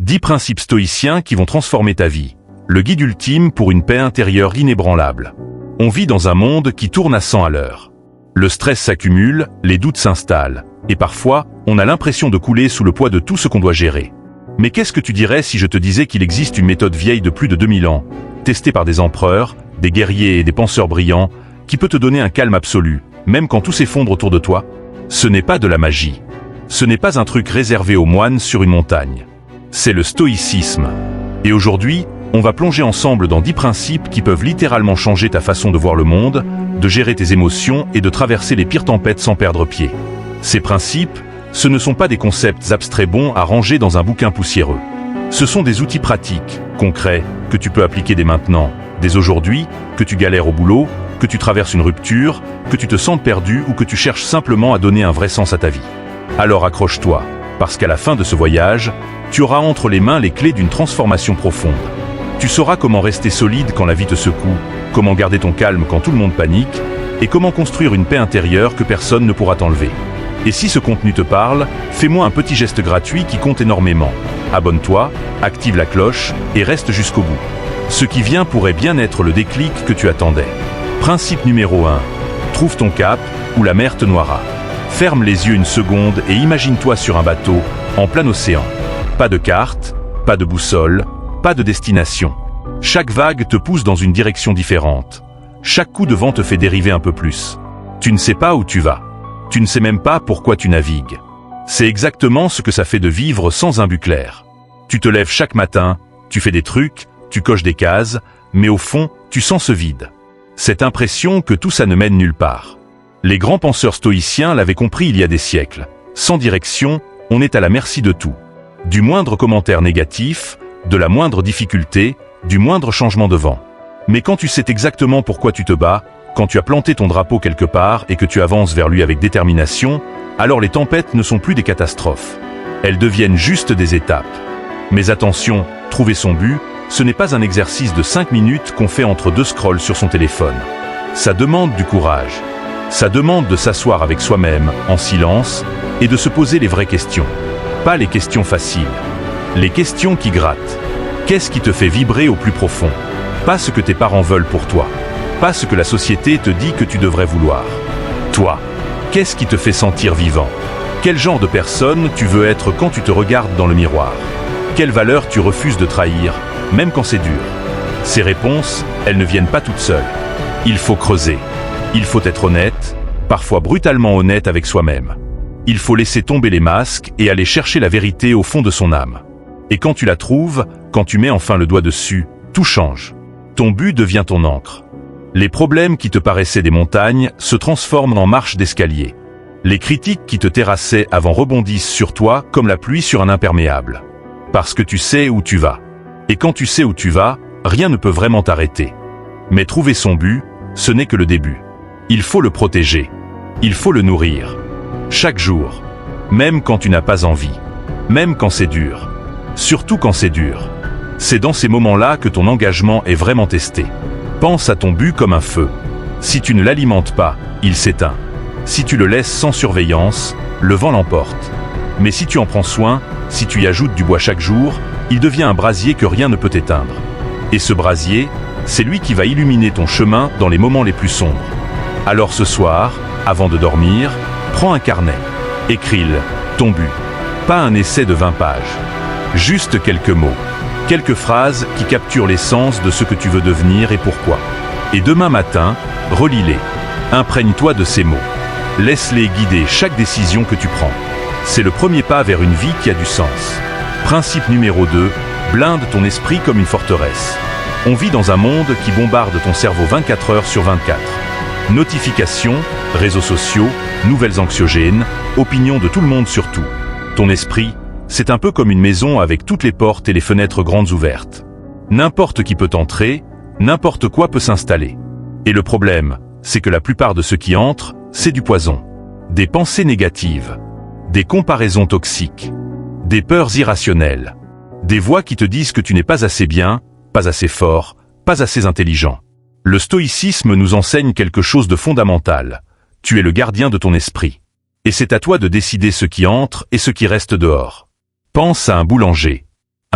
10 principes stoïciens qui vont transformer ta vie. Le guide ultime pour une paix intérieure inébranlable. On vit dans un monde qui tourne à 100 à l'heure. Le stress s'accumule, les doutes s'installent, et parfois, on a l'impression de couler sous le poids de tout ce qu'on doit gérer. Mais qu'est-ce que tu dirais si je te disais qu'il existe une méthode vieille de plus de 2000 ans, testée par des empereurs, des guerriers et des penseurs brillants, qui peut te donner un calme absolu, même quand tout s'effondre autour de toi? Ce n'est pas de la magie. Ce n'est pas un truc réservé aux moines sur une montagne. C'est le stoïcisme. Et aujourd'hui, on va plonger ensemble dans 10 principes qui peuvent littéralement changer ta façon de voir le monde, de gérer tes émotions et de traverser les pires tempêtes sans perdre pied. Ces principes, ce ne sont pas des concepts abstraits bons à ranger dans un bouquin poussiéreux. Ce sont des outils pratiques, concrets, que tu peux appliquer dès maintenant, dès aujourd'hui, que tu galères au boulot, que tu traverses une rupture, que tu te sentes perdu ou que tu cherches simplement à donner un vrai sens à ta vie. Alors accroche-toi, parce qu'à la fin de ce voyage, tu auras entre les mains les clés d'une transformation profonde. Tu sauras comment rester solide quand la vie te secoue, comment garder ton calme quand tout le monde panique, et comment construire une paix intérieure que personne ne pourra t'enlever. Et si ce contenu te parle, fais-moi un petit geste gratuit qui compte énormément. Abonne-toi, active la cloche et reste jusqu'au bout. Ce qui vient pourrait bien être le déclic que tu attendais. Principe numéro 1. Trouve ton cap ou la mer te noiera. Ferme les yeux une seconde et imagine-toi sur un bateau, en plein océan. Pas de carte, pas de boussole, pas de destination. Chaque vague te pousse dans une direction différente. Chaque coup de vent te fait dériver un peu plus. Tu ne sais pas où tu vas. Tu ne sais même pas pourquoi tu navigues. C'est exactement ce que ça fait de vivre sans un but clair. Tu te lèves chaque matin, tu fais des trucs, tu coches des cases, mais au fond, tu sens ce vide. Cette impression que tout ça ne mène nulle part. Les grands penseurs stoïciens l'avaient compris il y a des siècles. Sans direction, on est à la merci de tout. Du moindre commentaire négatif, de la moindre difficulté, du moindre changement de vent. Mais quand tu sais exactement pourquoi tu te bats, quand tu as planté ton drapeau quelque part et que tu avances vers lui avec détermination, alors les tempêtes ne sont plus des catastrophes. Elles deviennent juste des étapes. Mais attention, trouver son but, ce n'est pas un exercice de 5 minutes qu'on fait entre 2 scrolls sur son téléphone. Ça demande du courage. Ça demande de s'asseoir avec soi-même, en silence, et de se poser les vraies questions. Pas les questions faciles. Les questions qui grattent. Qu'est-ce qui te fait vibrer au plus profond? Pas ce que tes parents veulent pour toi. Pas ce que la société te dit que tu devrais vouloir. Toi, qu'est-ce qui te fait sentir vivant? Quel genre de personne tu veux être quand tu te regardes dans le miroir? Quelles valeurs tu refuses de trahir, même quand c'est dur? Ces réponses, elles ne viennent pas toutes seules. Il faut creuser. Il faut être honnête, parfois brutalement honnête avec soi-même. Il faut laisser tomber les masques et aller chercher la vérité au fond de son âme. Et quand tu la trouves, quand tu mets enfin le doigt dessus, tout change. Ton but devient ton encre. Les problèmes qui te paraissaient des montagnes se transforment en marches d'escalier. Les critiques qui te terrassaient avant rebondissent sur toi comme la pluie sur un imperméable. Parce que tu sais où tu vas. Et quand tu sais où tu vas, rien ne peut vraiment t'arrêter. Mais trouver son but, ce n'est que le début. Il faut le protéger. Il faut le nourrir. Chaque jour. Même quand tu n'as pas envie. Même quand c'est dur. Surtout quand c'est dur. C'est dans ces moments-là que ton engagement est vraiment testé. Pense à ton but comme un feu. Si tu ne l'alimentes pas, il s'éteint. Si tu le laisses sans surveillance, le vent l'emporte. Mais si tu en prends soin, si tu y ajoutes du bois chaque jour, il devient un brasier que rien ne peut éteindre. Et ce brasier, c'est lui qui va illuminer ton chemin dans les moments les plus sombres. Alors ce soir, avant de dormir, prends un carnet. Écris-le, ton but. Pas un essai de 20 pages. Juste quelques mots. Quelques phrases qui capturent l'essence de ce que tu veux devenir et pourquoi. Et demain matin, relis-les. Imprègne-toi de ces mots. Laisse-les guider chaque décision que tu prends. C'est le premier pas vers une vie qui a du sens. Principe numéro 2, blinde ton esprit comme une forteresse. On vit dans un monde qui bombarde ton cerveau 24 heures sur 24. Notifications, réseaux sociaux, nouvelles anxiogènes, opinions de tout le monde sur tout. Ton esprit, c'est un peu comme une maison avec toutes les portes et les fenêtres grandes ouvertes. N'importe qui peut entrer, n'importe quoi peut s'installer. Et le problème, c'est que la plupart de ceux qui entrent, c'est du poison. Des pensées négatives, des comparaisons toxiques, des peurs irrationnelles, des voix qui te disent que tu n'es pas assez bien, pas assez fort, pas assez intelligent. Le stoïcisme nous enseigne quelque chose de fondamental. Tu es le gardien de ton esprit. Et c'est à toi de décider ce qui entre et ce qui reste dehors. Pense à un boulanger.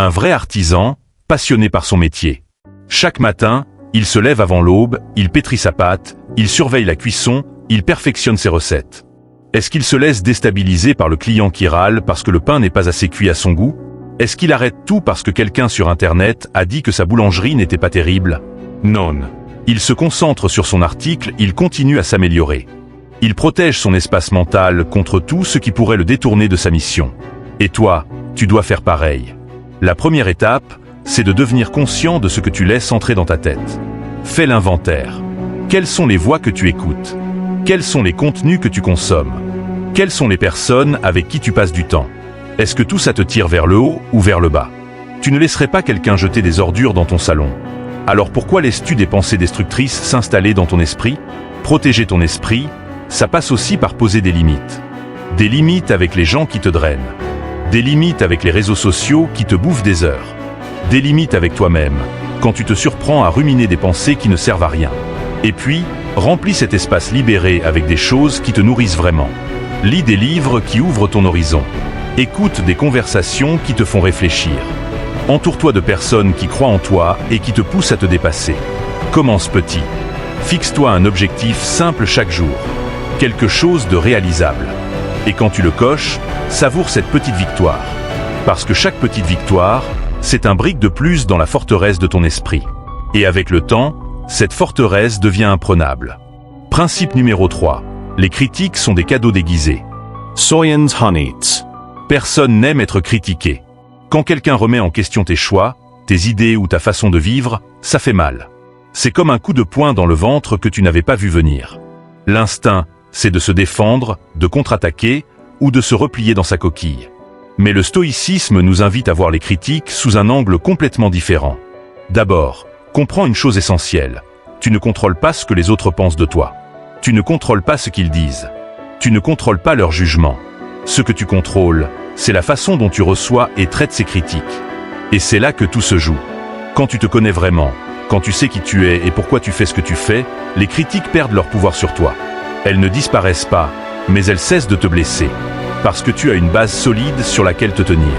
Un vrai artisan, passionné par son métier. Chaque matin, il se lève avant l'aube, il pétrit sa pâte, il surveille la cuisson, il perfectionne ses recettes. Est-ce qu'il se laisse déstabiliser par le client qui râle parce que le pain n'est pas assez cuit à son goût? Est-ce qu'il arrête tout parce que quelqu'un sur Internet a dit que sa boulangerie n'était pas terrible? Non. Il se concentre sur son article, il continue à s'améliorer. Il protège son espace mental contre tout ce qui pourrait le détourner de sa mission. Et toi, tu dois faire pareil. La première étape, c'est de devenir conscient de ce que tu laisses entrer dans ta tête. Fais l'inventaire. Quelles sont les voix que tu écoutes? Quels sont les contenus que tu consommes? Quelles sont les personnes avec qui tu passes du temps? Est-ce que tout ça te tire vers le haut ou vers le bas? Tu ne laisserais pas quelqu'un jeter des ordures dans ton salon. Alors pourquoi laisses-tu des pensées destructrices s'installer dans ton esprit? Protéger ton esprit, ça passe aussi par poser des limites. Des limites avec les gens qui te drainent. Des limites avec les réseaux sociaux qui te bouffent des heures. Des limites avec toi-même, quand tu te surprends à ruminer des pensées qui ne servent à rien. Et puis, remplis cet espace libéré avec des choses qui te nourrissent vraiment. Lis des livres qui ouvrent ton horizon. Écoute des conversations qui te font réfléchir. Entoure-toi de personnes qui croient en toi et qui te poussent à te dépasser. Commence petit. Fixe-toi un objectif simple chaque jour. Quelque chose de réalisable. Et quand tu le coches, savoure cette petite victoire. Parce que chaque petite victoire, c'est un brick de plus dans la forteresse de ton esprit. Et avec le temps, cette forteresse devient imprenable. Principe numéro 3. Les critiques sont des cadeaux déguisés. Soyens Honeyts. Personne n'aime être critiqué. Quand quelqu'un remet en question tes choix, tes idées ou ta façon de vivre, ça fait mal. C'est comme un coup de poing dans le ventre que tu n'avais pas vu venir. L'instinct, c'est de se défendre, de contre-attaquer ou de se replier dans sa coquille. Mais le stoïcisme nous invite à voir les critiques sous un angle complètement différent. D'abord, comprends une chose essentielle. Tu ne contrôles pas ce que les autres pensent de toi. Tu ne contrôles pas ce qu'ils disent. Tu ne contrôles pas leur jugement. Ce que tu contrôles, c'est la façon dont tu reçois et traites ces critiques. Et c'est là que tout se joue. Quand tu te connais vraiment, quand tu sais qui tu es et pourquoi tu fais ce que tu fais, les critiques perdent leur pouvoir sur toi. Elles ne disparaissent pas, mais elles cessent de te blesser. Parce que tu as une base solide sur laquelle te tenir.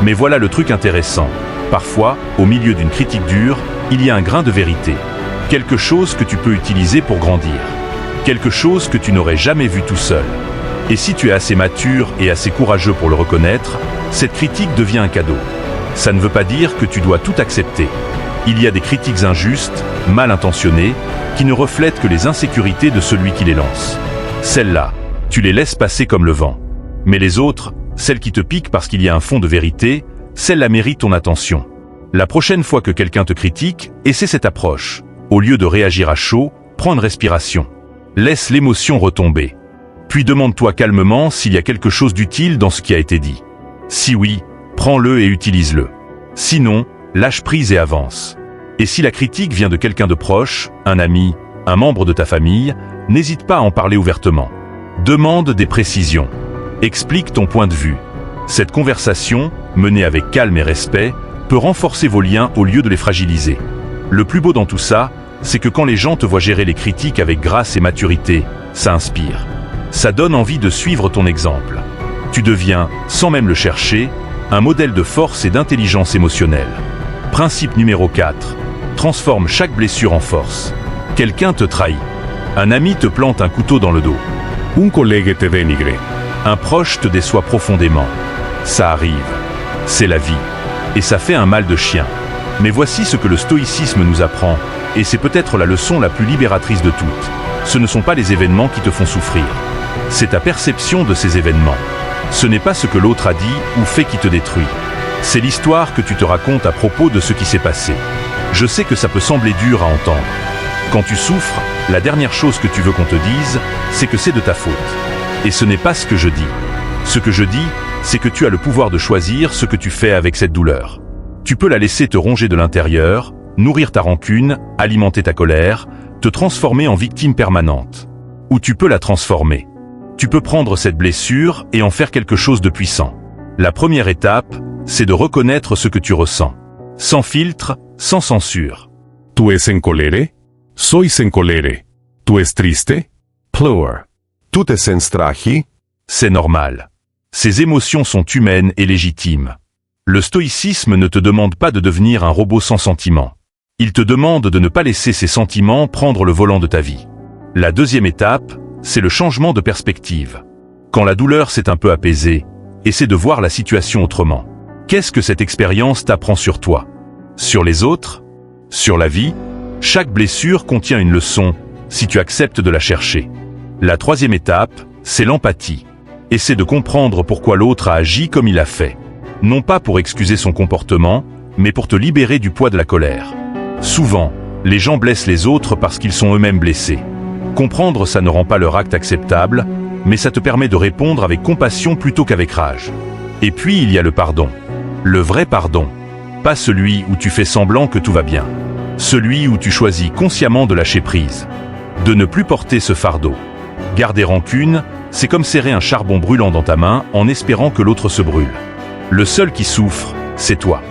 Mais voilà le truc intéressant. Parfois, au milieu d'une critique dure, il y a un grain de vérité. Quelque chose que tu peux utiliser pour grandir. Quelque chose que tu n'aurais jamais vu tout seul. Et si tu es assez mature et assez courageux pour le reconnaître, cette critique devient un cadeau. Ça ne veut pas dire que tu dois tout accepter. Il y a des critiques injustes, mal intentionnées, qui ne reflètent que les insécurités de celui qui les lance. Celles-là, tu les laisses passer comme le vent. Mais les autres, celles qui te piquent parce qu'il y a un fond de vérité, celles-là méritent ton attention. La prochaine fois que quelqu'un te critique, essaie cette approche. Au lieu de réagir à chaud, prends une respiration. Laisse l'émotion retomber. Puis demande-toi calmement s'il y a quelque chose d'utile dans ce qui a été dit. Si oui, prends-le et utilise-le. Sinon, lâche prise et avance. Et si la critique vient de quelqu'un de proche, un ami, un membre de ta famille, n'hésite pas à en parler ouvertement. Demande des précisions. Explique ton point de vue. Cette conversation, menée avec calme et respect, peut renforcer vos liens au lieu de les fragiliser. Le plus beau dans tout ça, c'est que quand les gens te voient gérer les critiques avec grâce et maturité, ça inspire. Ça donne envie de suivre ton exemple. Tu deviens, sans même le chercher, un modèle de force et d'intelligence émotionnelle. Principe numéro 4. Transforme chaque blessure en force. Quelqu'un te trahit. Un ami te plante un couteau dans le dos. Un collègue te dénigre. Un proche te déçoit profondément. Ça arrive. C'est la vie. Et ça fait un mal de chien. Mais voici ce que le stoïcisme nous apprend, et c'est peut-être la leçon la plus libératrice de toutes. Ce ne sont pas les événements qui te font souffrir. C'est ta perception de ces événements. Ce n'est pas ce que l'autre a dit ou fait qui te détruit. C'est l'histoire que tu te racontes à propos de ce qui s'est passé. Je sais que ça peut sembler dur à entendre. Quand tu souffres, la dernière chose que tu veux qu'on te dise, c'est que c'est de ta faute. Et ce n'est pas ce que je dis. Ce que je dis, c'est que tu as le pouvoir de choisir ce que tu fais avec cette douleur. Tu peux la laisser te ronger de l'intérieur, nourrir ta rancune, alimenter ta colère, te transformer en victime permanente. Ou tu peux la transformer. Tu peux prendre cette blessure et en faire quelque chose de puissant. La première étape, c'est de reconnaître ce que tu ressens. Sans filtre, sans censure. Tu es en colère? Sois en colère. Tu es triste? Pleure. Tu te sens strachí? C'est normal. Ces émotions sont humaines et légitimes. Le stoïcisme ne te demande pas de devenir un robot sans sentiments. Il te demande de ne pas laisser ces sentiments prendre le volant de ta vie. La deuxième étape, c'est le changement de perspective. Quand la douleur s'est un peu apaisée, essaie de voir la situation autrement. Qu'est-ce que cette expérience t'apprend sur toi? Sur les autres? Sur la vie? Chaque blessure contient une leçon, si tu acceptes de la chercher. La troisième étape, c'est l'empathie. Essaie de comprendre pourquoi l'autre a agi comme il a fait. Non pas pour excuser son comportement, mais pour te libérer du poids de la colère. Souvent, les gens blessent les autres parce qu'ils sont eux-mêmes blessés. Comprendre ça ne rend pas leur acte acceptable, mais ça te permet de répondre avec compassion plutôt qu'avec rage. Et puis il y a le pardon. Le vrai pardon. Pas celui où tu fais semblant que tout va bien. Celui où tu choisis consciemment de lâcher prise. De ne plus porter ce fardeau. Garder rancune, c'est comme serrer un charbon brûlant dans ta main en espérant que l'autre se brûle. Le seul qui souffre, c'est toi.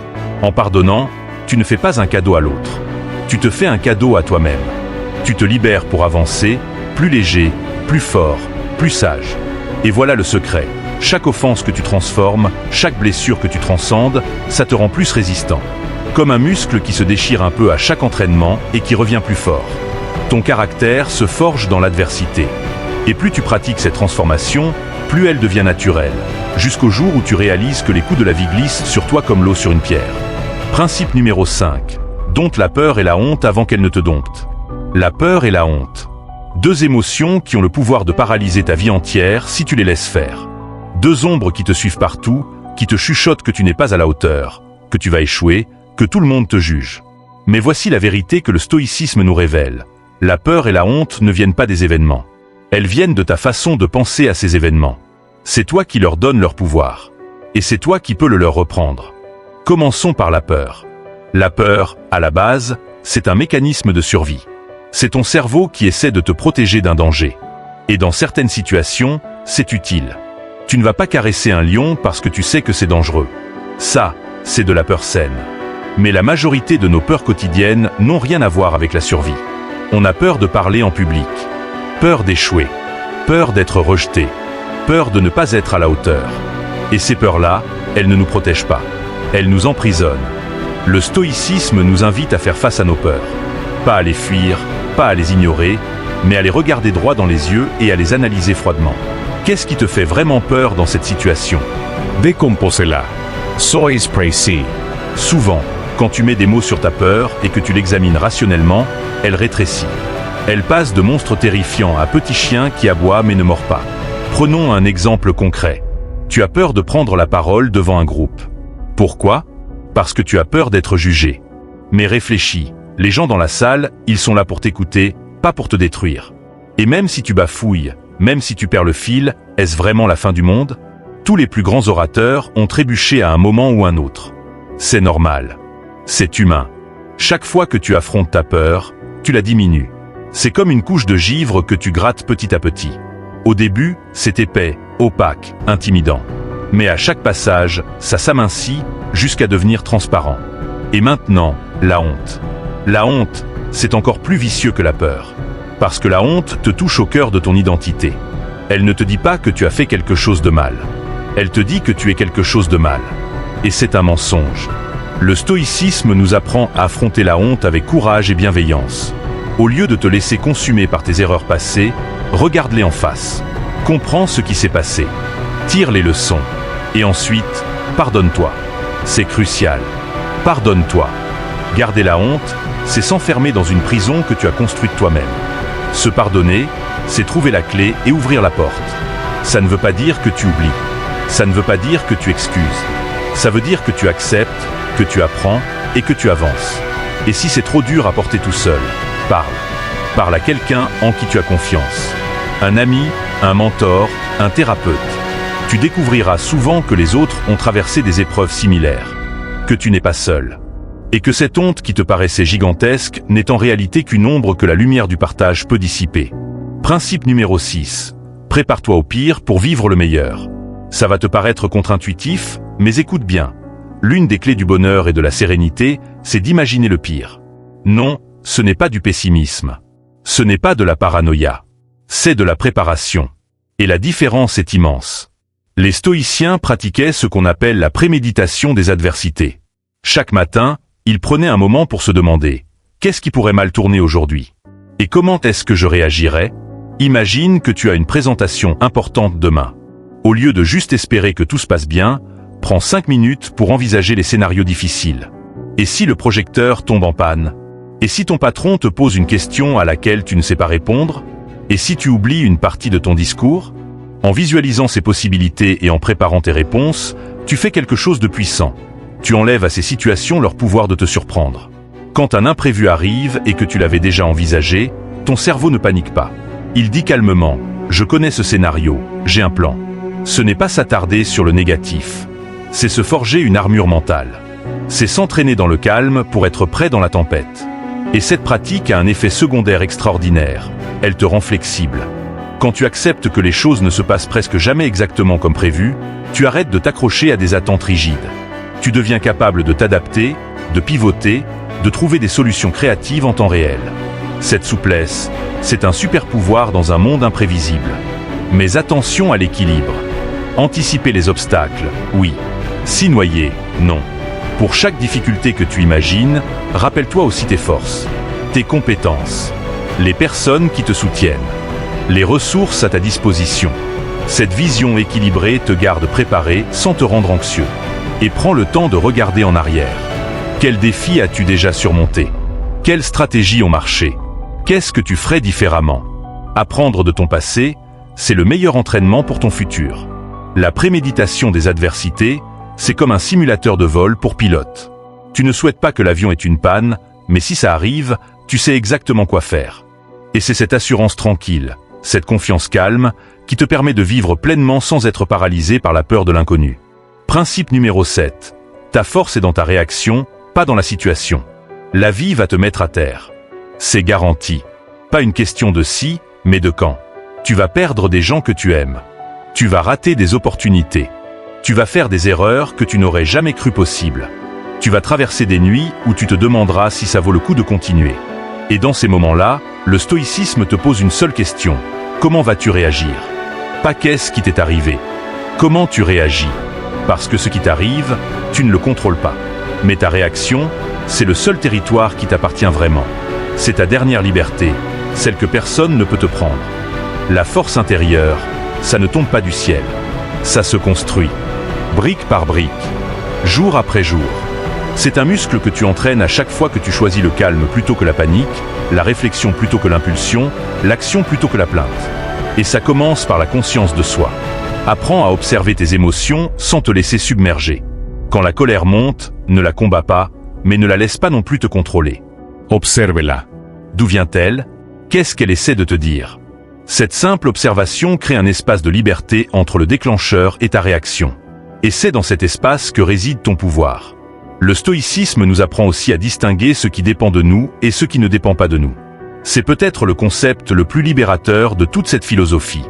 En pardonnant, tu ne fais pas un cadeau à l'autre. Tu te fais un cadeau à toi-même. Tu te libères pour avancer, plus léger, plus fort, plus sage. Et voilà le secret. Chaque offense que tu transformes, chaque blessure que tu transcendes, ça te rend plus résistant. Comme un muscle qui se déchire un peu à chaque entraînement et qui revient plus fort. Ton caractère se forge dans l'adversité. Et plus tu pratiques cette transformation, plus elle devient naturelle. Jusqu'au jour où tu réalises que les coups de la vie glissent sur toi comme l'eau sur une pierre. Principe numéro 5. Dompte la peur et la honte avant qu'elle ne te dompte. La peur et la honte. Deux émotions qui ont le pouvoir de paralyser ta vie entière si tu les laisses faire. Deux ombres qui te suivent partout, qui te chuchotent que tu n'es pas à la hauteur, que tu vas échouer, que tout le monde te juge. Mais voici la vérité que le stoïcisme nous révèle. La peur et la honte ne viennent pas des événements. Elles viennent de ta façon de penser à ces événements. C'est toi qui leur donnes leur pouvoir. Et c'est toi qui peux le leur reprendre. Commençons par la peur. La peur, à la base, c'est un mécanisme de survie. C'est ton cerveau qui essaie de te protéger d'un danger. Et dans certaines situations, c'est utile. Tu ne vas pas caresser un lion parce que tu sais que c'est dangereux. Ça, c'est de la peur saine. Mais la majorité de nos peurs quotidiennes n'ont rien à voir avec la survie. On a peur de parler en public. Peur d'échouer. Peur d'être rejeté. Peur de ne pas être à la hauteur. Et ces peurs-là, elles ne nous protègent pas. Elles nous emprisonnent. Le stoïcisme nous invite à faire face à nos peurs. Pas à les fuir, pas à les ignorer, mais à les regarder droit dans les yeux et à les analyser froidement. Qu'est-ce qui te fait vraiment peur dans cette situation? Décompose-la. Sois précis. Souvent, quand tu mets des mots sur ta peur et que tu l'examines rationnellement, elle rétrécit. Elle passe de monstre terrifiant à petit chien qui aboie mais ne mord pas. Prenons un exemple concret. Tu as peur de prendre la parole devant un groupe. Pourquoi? Parce que tu as peur d'être jugé. Mais réfléchis, les gens dans la salle, ils sont là pour t'écouter, pas pour te détruire. Et même si tu bafouilles, même si tu perds le fil, est-ce vraiment la fin du monde? Tous les plus grands orateurs ont trébuché à un moment ou un autre. C'est normal. C'est humain. Chaque fois que tu affrontes ta peur, tu la diminues. C'est comme une couche de givre que tu grattes petit à petit. Au début, c'est épais, opaque, intimidant. Mais à chaque passage, ça s'amincit jusqu'à devenir transparent. Et maintenant, la honte. La honte, c'est encore plus vicieux que la peur. Parce que la honte te touche au cœur de ton identité. Elle ne te dit pas que tu as fait quelque chose de mal. Elle te dit que tu es quelque chose de mal. Et c'est un mensonge. Le stoïcisme nous apprend à affronter la honte avec courage et bienveillance. Au lieu de te laisser consumer par tes erreurs passées, regarde-les en face. Comprends ce qui s'est passé. Tire les leçons. Et ensuite, pardonne-toi. C'est crucial. Pardonne-toi. Garder la honte, c'est s'enfermer dans une prison que tu as construite toi-même. Se pardonner, c'est trouver la clé et ouvrir la porte. Ça ne veut pas dire que tu oublies. Ça ne veut pas dire que tu excuses. Ça veut dire que tu acceptes, que tu apprends et que tu avances. Et si c'est trop dur à porter tout seul, parle. Parle à quelqu'un en qui tu as confiance. Un ami, un mentor, un thérapeute. Tu découvriras souvent que les autres ont traversé des épreuves similaires. Que tu n'es pas seul. Et que cette honte qui te paraissait gigantesque n'est en réalité qu'une ombre que la lumière du partage peut dissiper. Principe numéro 6. Prépare-toi au pire pour vivre le meilleur. Ça va te paraître contre-intuitif, mais écoute bien. L'une des clés du bonheur et de la sérénité, c'est d'imaginer le pire. Non, ce n'est pas du pessimisme. Ce n'est pas de la paranoïa. C'est de la préparation. Et la différence est immense. Les stoïciens pratiquaient ce qu'on appelle la préméditation des adversités. Chaque matin, ils prenaient un moment pour se demander « Qu'est-ce qui pourrait mal tourner aujourd'hui ? Et comment est-ce que je réagirais ?» Imagine que tu as une présentation importante demain. Au lieu de juste espérer que tout se passe bien, prends 5 minutes pour envisager les scénarios difficiles. Et si le projecteur tombe en panne ? Et si ton patron te pose une question à laquelle tu ne sais pas répondre ? Et si tu oublies une partie de ton discours ? En visualisant ces possibilités et en préparant tes réponses, tu fais quelque chose de puissant. Tu enlèves à ces situations leur pouvoir de te surprendre. Quand un imprévu arrive et que tu l'avais déjà envisagé, ton cerveau ne panique pas. Il dit calmement « Je connais ce scénario, j'ai un plan ». Ce n'est pas s'attarder sur le négatif. C'est se forger une armure mentale. C'est s'entraîner dans le calme pour être prêt dans la tempête. Et cette pratique a un effet secondaire extraordinaire. Elle te rend flexible. Quand tu acceptes que les choses ne se passent presque jamais exactement comme prévu, tu arrêtes de t'accrocher à des attentes rigides. Tu deviens capable de t'adapter, de pivoter, de trouver des solutions créatives en temps réel. Cette souplesse, c'est un super pouvoir dans un monde imprévisible. Mais attention à l'équilibre. Anticiper les obstacles, oui. S'y noyer, non. Pour chaque difficulté que tu imagines, rappelle-toi aussi tes forces, tes compétences, les personnes qui te soutiennent, les ressources à ta disposition. Cette vision équilibrée te garde préparé sans te rendre anxieux. Et prends le temps de regarder en arrière. Quels défis as-tu déjà surmontés ? Quelles stratégies ont marché ? Qu'est-ce que tu ferais différemment ? Apprendre de ton passé, c'est le meilleur entraînement pour ton futur. La préméditation des adversités, c'est comme un simulateur de vol pour pilote. Tu ne souhaites pas que l'avion ait une panne, mais si ça arrive, tu sais exactement quoi faire. Et c'est cette assurance tranquille, cette confiance calme, qui te permet de vivre pleinement sans être paralysé par la peur de l'inconnu. Principe numéro 7. Ta force est dans ta réaction, pas dans la situation. La vie va te mettre à terre. C'est garanti. Pas une question de si, mais de quand. Tu vas perdre des gens que tu aimes. Tu vas rater des opportunités. Tu vas faire des erreurs que tu n'aurais jamais cru possibles. Tu vas traverser des nuits où tu te demanderas si ça vaut le coup de continuer. Et dans ces moments-là, le stoïcisme te pose une seule question. Comment vas-tu réagir ? Pas qu'est-ce qui t'est arrivé. Comment tu réagis ? Parce que ce qui t'arrive, tu ne le contrôles pas. Mais ta réaction, c'est le seul territoire qui t'appartient vraiment. C'est ta dernière liberté, celle que personne ne peut te prendre. La force intérieure, ça ne tombe pas du ciel. Ça se construit, brique par brique, jour après jour. C'est un muscle que tu entraînes à chaque fois que tu choisis le calme plutôt que la panique, la réflexion plutôt que l'impulsion, l'action plutôt que la plainte. Et ça commence par la conscience de soi. Apprends à observer tes émotions sans te laisser submerger. Quand la colère monte, ne la combats pas, mais ne la laisse pas non plus te contrôler. Obsérvela. D'où vient-elle ? Qu'est-ce qu'elle essaie de te dire ? Cette simple observation crée un espace de liberté entre le déclencheur et ta réaction. Et c'est dans cet espace que réside ton pouvoir. Le stoïcisme nous apprend aussi à distinguer ce qui dépend de nous et ce qui ne dépend pas de nous. C'est peut-être le concept le plus libérateur de toute cette philosophie.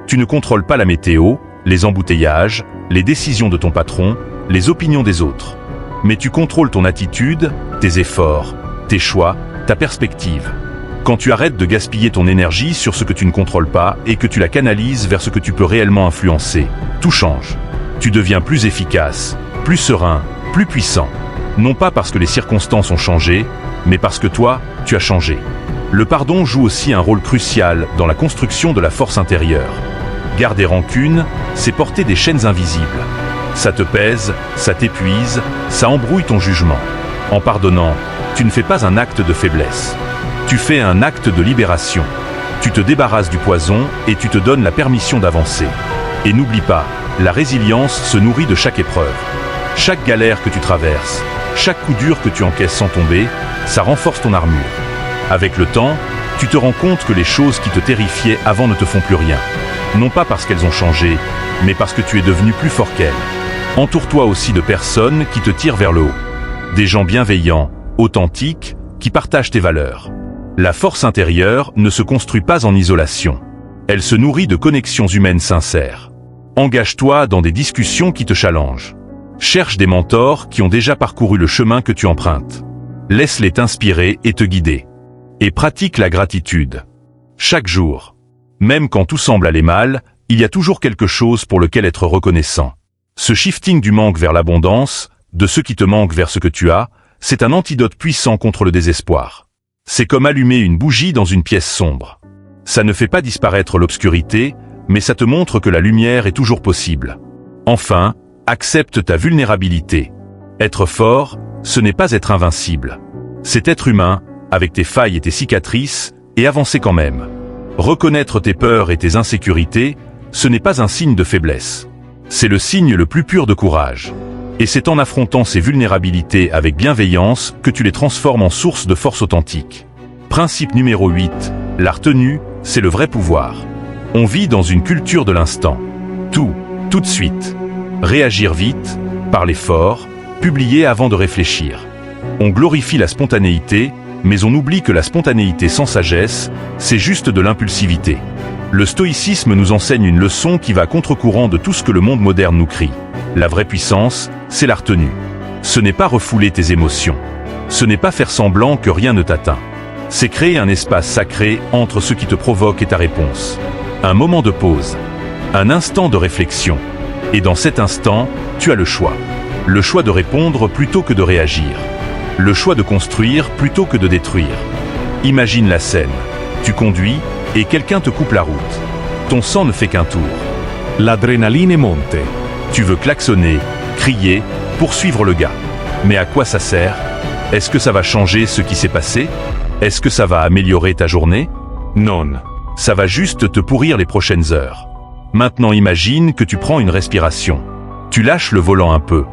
Tu ne contrôles pas la météo, les embouteillages, les décisions de ton patron, les opinions des autres. Mais tu contrôles ton attitude, tes efforts, tes choix, ta perspective. Quand tu arrêtes de gaspiller ton énergie sur ce que tu ne contrôles pas et que tu la canalises vers ce que tu peux réellement influencer, tout change. Tu deviens plus efficace, plus serein, plus puissant. Non pas parce que les circonstances ont changé, mais parce que toi, tu as changé. Le pardon joue aussi un rôle crucial dans la construction de la force intérieure. Garder rancune, c'est porter des chaînes invisibles. Ça te pèse, ça t'épuise, ça embrouille ton jugement. En pardonnant, tu ne fais pas un acte de faiblesse. Tu fais un acte de libération. Tu te débarrasses du poison et tu te donnes la permission d'avancer. Et n'oublie pas, la résilience se nourrit de chaque épreuve. Chaque galère que tu traverses, chaque coup dur que tu encaisses sans tomber, ça renforce ton armure. Avec le temps, tu te rends compte que les choses qui te terrifiaient avant ne te font plus rien. Non pas parce qu'elles ont changé, mais parce que tu es devenu plus fort qu'elles. Entoure-toi aussi de personnes qui te tirent vers le haut. Des gens bienveillants, authentiques, qui partagent tes valeurs. La force intérieure ne se construit pas en isolation. Elle se nourrit de connexions humaines sincères. Engage-toi dans des discussions qui te challengent. Cherche des mentors qui ont déjà parcouru le chemin que tu empruntes. Laisse-les t'inspirer et te guider. Et pratique la gratitude. Chaque jour. Même quand tout semble aller mal, il y a toujours quelque chose pour lequel être reconnaissant. Ce shifting du manque vers l'abondance, de ce qui te manque vers ce que tu as, c'est un antidote puissant contre le désespoir. C'est comme allumer une bougie dans une pièce sombre. Ça ne fait pas disparaître l'obscurité, mais ça te montre que la lumière est toujours possible. Enfin, accepte ta vulnérabilité. Être fort, ce n'est pas être invincible. C'est être humain, avec tes failles et tes cicatrices, et avancer quand même. Reconnaître tes peurs et tes insécurités, ce n'est pas un signe de faiblesse. C'est le signe le plus pur de courage. Et c'est en affrontant ces vulnérabilités avec bienveillance que tu les transformes en source de force authentique. Principe numéro 8, la retenue, c'est le vrai pouvoir. On vit dans une culture de l'instant. Tout de suite. Réagir vite, parler fort, publier avant de réfléchir. On glorifie la spontanéité, mais on oublie que la spontanéité sans sagesse, c'est juste de l'impulsivité. Le stoïcisme nous enseigne une leçon qui va à contre-courant de tout ce que le monde moderne nous crie. La vraie puissance, c'est la retenue. Ce n'est pas refouler tes émotions. Ce n'est pas faire semblant que rien ne t'atteint. C'est créer un espace sacré entre ce qui te provoque et ta réponse. Un moment de pause. Un instant de réflexion. Et dans cet instant, tu as le choix. Le choix de répondre plutôt que de réagir. Le choix de construire plutôt que de détruire. Imagine la scène. Tu conduis et quelqu'un te coupe la route. Ton sang ne fait qu'un tour. L'adrénaline monte. Tu veux klaxonner, crier, poursuivre le gars. Mais à quoi ça sert? Est-ce que ça va changer ce qui s'est passé? Est-ce que ça va améliorer ta journée? Non. Ça va juste te pourrir les prochaines heures. Maintenant imagine que tu prends une respiration. Tu lâches le volant un peu.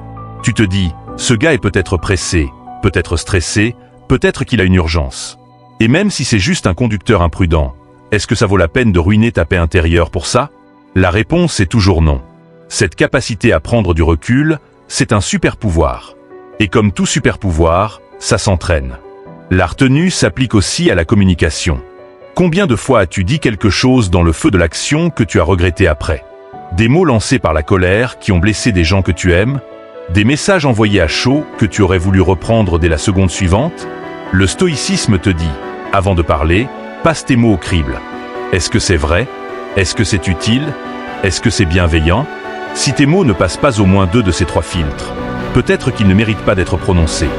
Tu te dis, ce gars est peut-être pressé, peut-être stressé, peut-être qu'il a une urgence. Et même si c'est juste un conducteur imprudent, est-ce que ça vaut la peine de ruiner ta paix intérieure pour ça? La réponse est toujours non. Cette capacité à prendre du recul, c'est un super pouvoir. Et comme tout super pouvoir, ça s'entraîne. La retenue s'applique aussi à la communication. Combien de fois as-tu dit quelque chose dans le feu de l'action que tu as regretté après? Des mots lancés par la colère qui ont blessé des gens que tu aimes? Des messages envoyés à chaud que tu aurais voulu reprendre dès la seconde suivante? Le stoïcisme te dit, avant de parler, passe tes mots au crible. Est-ce que c'est vrai? Est-ce que c'est utile? Est-ce que c'est bienveillant? Si tes mots ne passent pas au moins 2 de ces 3 filtres, peut-être qu'ils ne méritent pas d'être prononcés.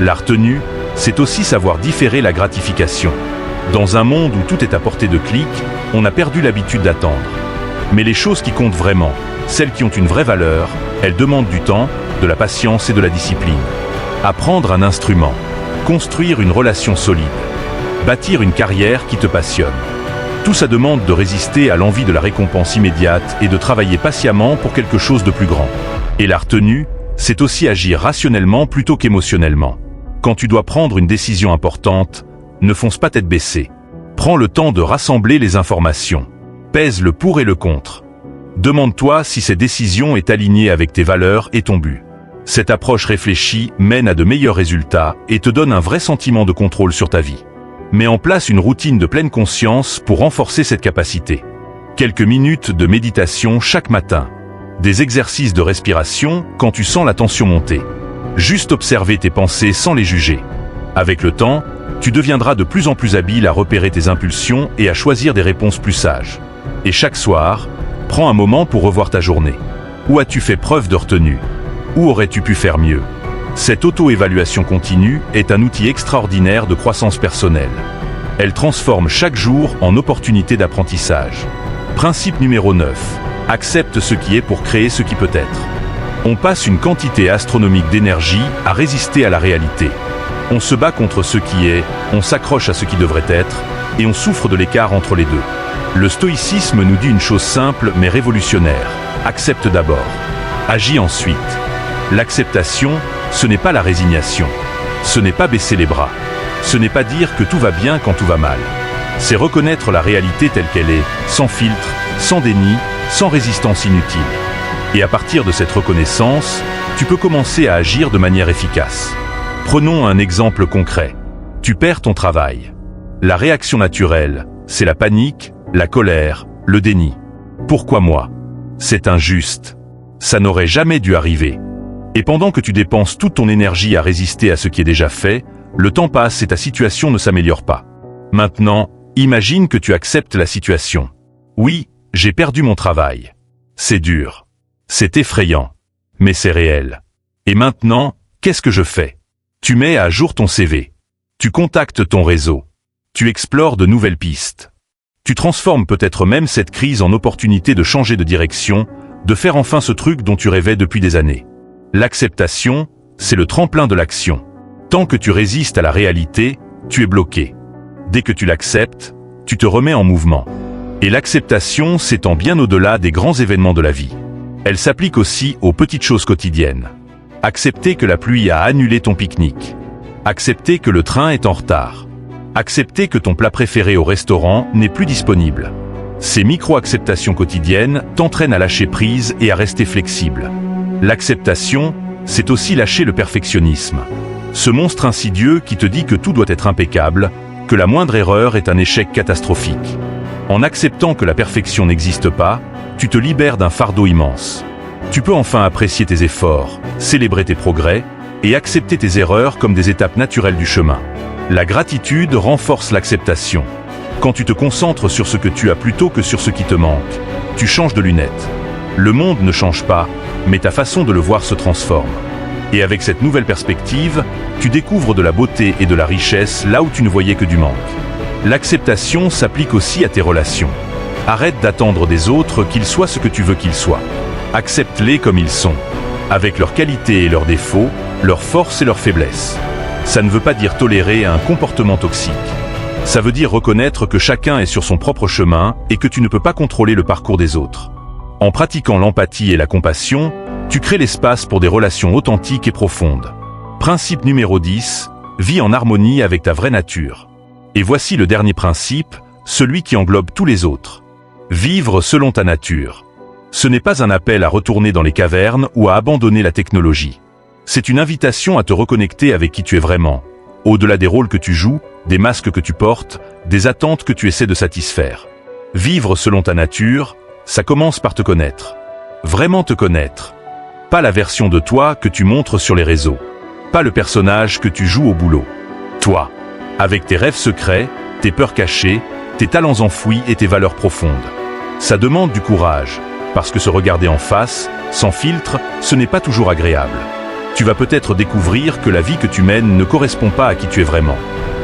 La retenue, c'est aussi savoir différer la gratification. Dans un monde où tout est à portée de clic, on a perdu l'habitude d'attendre. Mais les choses qui comptent vraiment, celles qui ont une vraie valeur, elles demandent du temps, de la patience et de la discipline. Apprendre un instrument, construire une relation solide, bâtir une carrière qui te passionne. Tout ça demande de résister à l'envie de la récompense immédiate et de travailler patiemment pour quelque chose de plus grand. Et la retenue, c'est aussi agir rationnellement plutôt qu'émotionnellement. Quand tu dois prendre une décision importante, ne fonce pas tête baissée. Prends le temps de rassembler les informations. Pèse le pour et le contre. Demande-toi si cette décision est alignée avec tes valeurs et ton but. Cette approche réfléchie mène à de meilleurs résultats et te donne un vrai sentiment de contrôle sur ta vie. Mets en place une routine de pleine conscience pour renforcer cette capacité. Quelques minutes de méditation chaque matin. Des exercices de respiration quand tu sens la tension monter. Juste observer tes pensées sans les juger. Avec le temps, tu deviendras de plus en plus habile à repérer tes impulsions et à choisir des réponses plus sages. Et chaque soir, prends un moment pour revoir ta journée. Où as-tu fait preuve de retenue? Où aurais-tu pu faire mieux? Cette auto-évaluation continue est un outil extraordinaire de croissance personnelle. Elle transforme chaque jour en opportunité d'apprentissage. Principe numéro 9. Accepte ce qui est pour créer ce qui peut être. On passe une quantité astronomique d'énergie à résister à la réalité. On se bat contre ce qui est, on s'accroche à ce qui devrait être, et on souffre de l'écart entre les deux. Le stoïcisme nous dit une chose simple mais révolutionnaire. Accepte d'abord. Agis ensuite. L'acceptation, ce n'est pas la résignation. Ce n'est pas baisser les bras. Ce n'est pas dire que tout va bien quand tout va mal. C'est reconnaître la réalité telle qu'elle est, sans filtre, sans déni, sans résistance inutile. Et à partir de cette reconnaissance, tu peux commencer à agir de manière efficace. Prenons un exemple concret. Tu perds ton travail. La réaction naturelle, c'est la panique, la colère, le déni. Pourquoi moi? C'est injuste. Ça n'aurait jamais dû arriver. Et pendant que tu dépenses toute ton énergie à résister à ce qui est déjà fait, le temps passe et ta situation ne s'améliore pas. Maintenant, imagine que tu acceptes la situation. Oui, J'ai perdu mon travail. C'est dur. C'est effrayant. Mais c'est réel. Et maintenant, qu'est-ce que je fais? Tu mets à jour ton CV. Tu contactes ton réseau. Tu explores de nouvelles pistes. Tu transformes peut-être même cette crise en opportunité de changer de direction, de faire enfin ce truc dont tu rêvais depuis des années. L'acceptation, c'est le tremplin de l'action. Tant que tu résistes à la réalité, tu es bloqué. Dès que tu l'acceptes, tu te remets en mouvement. Et l'acceptation s'étend bien au-delà des grands événements de la vie. Elle s'applique aussi aux petites choses quotidiennes. Accepter que la pluie a annulé ton pique-nique. Accepter que le train est en retard. Accepter que ton plat préféré au restaurant n'est plus disponible. Ces micro-acceptations quotidiennes t'entraînent à lâcher prise et à rester flexible. L'acceptation, c'est aussi lâcher le perfectionnisme. Ce monstre insidieux qui te dit que tout doit être impeccable, que la moindre erreur est un échec catastrophique. En acceptant que la perfection n'existe pas, tu te libères d'un fardeau immense. Tu peux enfin apprécier tes efforts, célébrer tes progrès et accepter tes erreurs comme des étapes naturelles du chemin. La gratitude renforce l'acceptation. Quand tu te concentres sur ce que tu as plutôt que sur ce qui te manque, tu changes de lunettes. Le monde ne change pas, mais ta façon de le voir se transforme. Et avec cette nouvelle perspective, tu découvres de la beauté et de la richesse là où tu ne voyais que du manque. L'acceptation s'applique aussi à tes relations. Arrête d'attendre des autres qu'ils soient ce que tu veux qu'ils soient. Accepte-les comme ils sont, avec leurs qualités et leurs défauts, leurs forces et leurs faiblesses. Ça ne veut pas dire tolérer un comportement toxique. Ça veut dire reconnaître que chacun est sur son propre chemin et que tu ne peux pas contrôler le parcours des autres. En pratiquant l'empathie et la compassion, tu crées l'espace pour des relations authentiques et profondes. Principe numéro 10, vis en harmonie avec ta vraie nature. Et voici le dernier principe, celui qui englobe tous les autres. Vivre selon ta nature. Ce n'est pas un appel à retourner dans les cavernes ou à abandonner la technologie. C'est une invitation à te reconnecter avec qui tu es vraiment, au-delà des rôles que tu joues, des masques que tu portes, des attentes que tu essaies de satisfaire. Vivre selon ta nature, ça commence par te connaître. Vraiment te connaître. Pas la version de toi que tu montres sur les réseaux. Pas le personnage que tu joues au boulot. Toi, avec tes rêves secrets, tes peurs cachées, tes talents enfouis et tes valeurs profondes. Ça demande du courage, parce que se regarder en face, sans filtre, ce n'est pas toujours agréable. Tu vas peut-être découvrir que la vie que tu mènes ne correspond pas à qui tu es vraiment.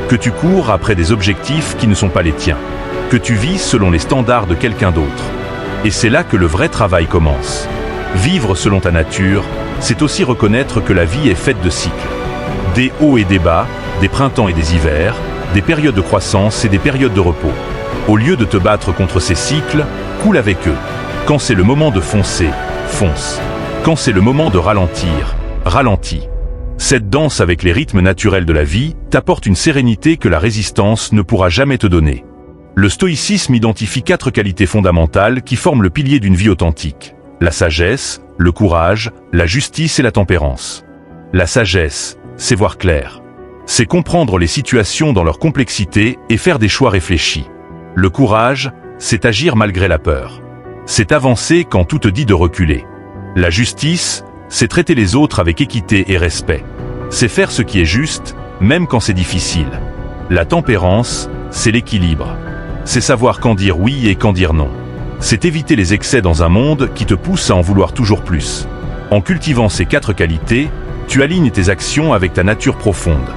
Que tu cours après des objectifs qui ne sont pas les tiens. Que tu vis selon les standards de quelqu'un d'autre. Et c'est là que le vrai travail commence. Vivre selon ta nature, c'est aussi reconnaître que la vie est faite de cycles. Des hauts et des bas, des printemps et des hivers, des périodes de croissance et des périodes de repos. Au lieu de te battre contre ces cycles, coule avec eux. Quand c'est le moment de foncer, fonce. Quand c'est le moment de ralentir, ralentis. Cette danse avec les rythmes naturels de la vie t'apporte une sérénité que la résistance ne pourra jamais te donner. Le stoïcisme identifie 4 qualités fondamentales qui forment le pilier d'une vie authentique. La sagesse, le courage, la justice et la tempérance. La sagesse, c'est voir clair. C'est comprendre les situations dans leur complexité et faire des choix réfléchis. Le courage, c'est agir malgré la peur. C'est avancer quand tout te dit de reculer. La justice, c'est traiter les autres avec équité et respect. C'est faire ce qui est juste, même quand c'est difficile. La tempérance, c'est l'équilibre. C'est savoir quand dire oui et quand dire non. C'est éviter les excès dans un monde qui te pousse à en vouloir toujours plus. En cultivant ces 4 qualités, tu alignes tes actions avec ta nature profonde.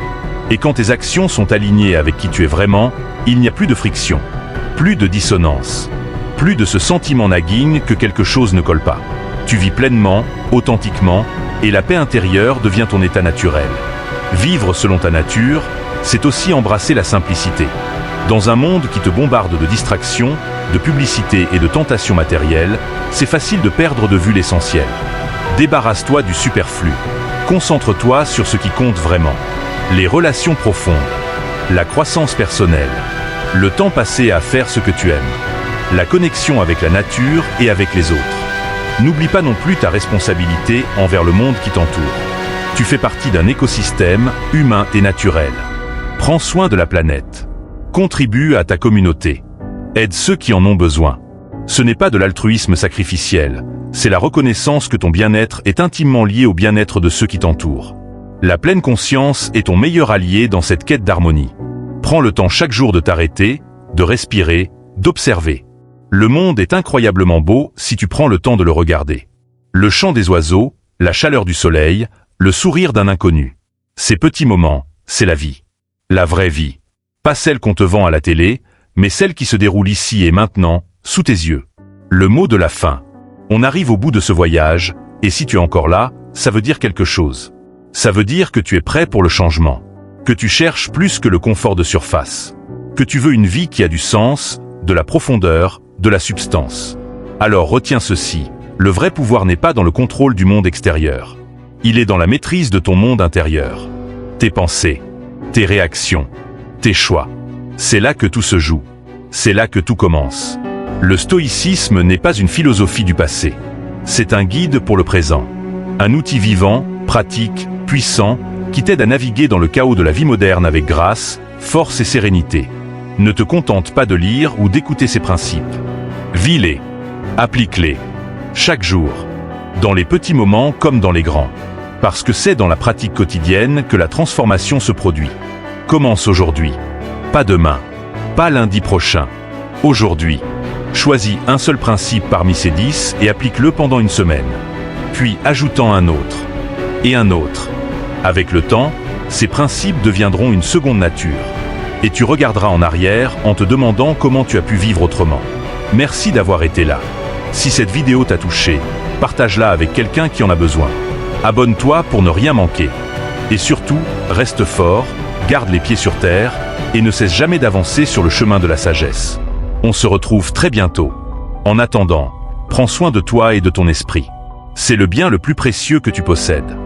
Et quand tes actions sont alignées avec qui tu es vraiment, il n'y a plus de friction, plus de dissonance, plus de ce sentiment nagging que quelque chose ne colle pas. Tu vis pleinement, authentiquement, et la paix intérieure devient ton état naturel. Vivre selon ta nature, c'est aussi embrasser la simplicité. Dans un monde qui te bombarde de distractions, de publicités et de tentations matérielles, c'est facile de perdre de vue l'essentiel. Débarrasse-toi du superflu. Concentre-toi sur ce qui compte vraiment. Les relations profondes, la croissance personnelle, le temps passé à faire ce que tu aimes, la connexion avec la nature et avec les autres. N'oublie pas non plus ta responsabilité envers le monde qui t'entoure. Tu fais partie d'un écosystème humain et naturel. Prends soin de la planète. Contribue à ta communauté. Aide ceux qui en ont besoin. Ce n'est pas de l'altruisme sacrificiel, c'est la reconnaissance que ton bien-être est intimement lié au bien-être de ceux qui t'entourent. La pleine conscience est ton meilleur allié dans cette quête d'harmonie. Prends le temps chaque jour de t'arrêter, de respirer, d'observer. Le monde est incroyablement beau si tu prends le temps de le regarder. Le chant des oiseaux, la chaleur du soleil, le sourire d'un inconnu. Ces petits moments, c'est la vie. La vraie vie. Pas celle qu'on te vend à la télé, mais celle qui se déroule ici et maintenant, sous tes yeux. Le mot de la fin. On arrive au bout de ce voyage, et si tu es encore là, ça veut dire quelque chose. Ça veut dire que tu es prêt pour le changement. Que tu cherches plus que le confort de surface. Que tu veux une vie qui a du sens, de la profondeur, de la substance. Alors retiens ceci, le vrai pouvoir n'est pas dans le contrôle du monde extérieur. Il est dans la maîtrise de ton monde intérieur. Tes pensées, tes réactions, tes choix. C'est là que tout se joue. C'est là que tout commence. Le stoïcisme n'est pas une philosophie du passé. C'est un guide pour le présent. Un outil vivant, pratique, puissant, qui t'aide à naviguer dans le chaos de la vie moderne avec grâce, force et sérénité. Ne te contente pas de lire ou d'écouter ces principes. Vis-les. Applique-les. Chaque jour. Dans les petits moments comme dans les grands. Parce que c'est dans la pratique quotidienne que la transformation se produit. Commence aujourd'hui. Pas demain. Pas lundi prochain. Aujourd'hui. Choisis un seul principe parmi ces 10 et applique-le pendant une semaine. Puis ajoutant un autre. Et un autre. Avec le temps, ces principes deviendront une seconde nature. Et tu regarderas en arrière en te demandant comment tu as pu vivre autrement. Merci d'avoir été là. Si cette vidéo t'a touché, partage-la avec quelqu'un qui en a besoin. Abonne-toi pour ne rien manquer. Et surtout, reste fort, garde les pieds sur terre et ne cesse jamais d'avancer sur le chemin de la sagesse. On se retrouve très bientôt. En attendant, prends soin de toi et de ton esprit. C'est le bien le plus précieux que tu possèdes.